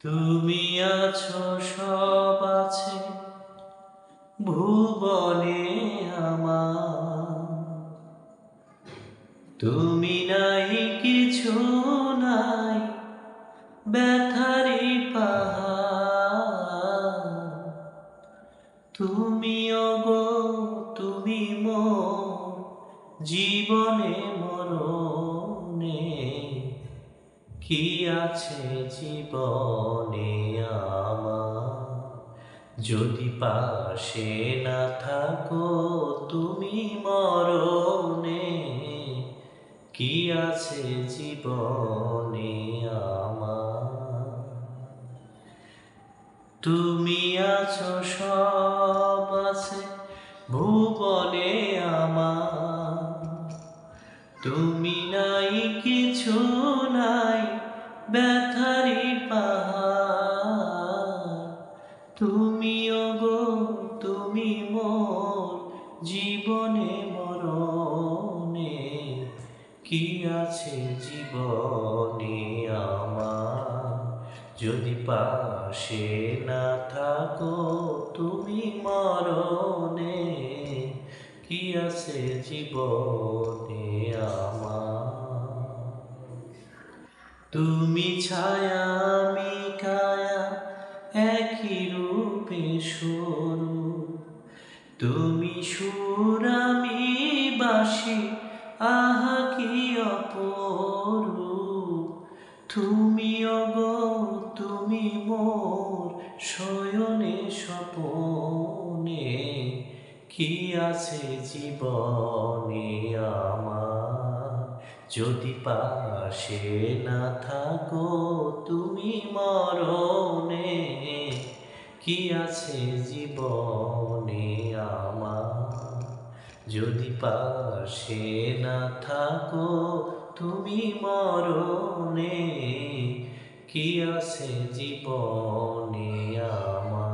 তুমি আছো, সব আছে ভুবনে আমার। তুমি নাই, কিছু নাই, ব্যথারি পাহাড়। তুমি ওগো, তুমি মোর জীবনে মরণে। কি আছে জীবনে আমার, যদি পাশে না থাকো তুমি মরণে। কি আছে জীবনে আমার। তুমি আছো, সব আছে ভুবনে আমার। তুমি নাই, কিছু নাই, ব্যথারি পাহাড়। তুমি ওগো, তুমি মোর জীবনে মরণে। কি আছে জীবনে আমার, যদি পাশে না থাকো তুমি মরণে। কি আছে জীবনে আমার। তুমি ছায়া, আমি কায়া, একই রূপে স্বরূপ। তুমি সুর, আমি বাঁশি, আহা কি অপরূপ। তুমি ওগো, তুমি মোর শয়নে স্বপনে। কি আছে জীবনে আমার, যদি পাশে না থাকো তুমি মরণে। কি আছে জীবনে আমার, যদি পাশে না থাকো তুমি মরণে। কি আছে জীবনে আমার।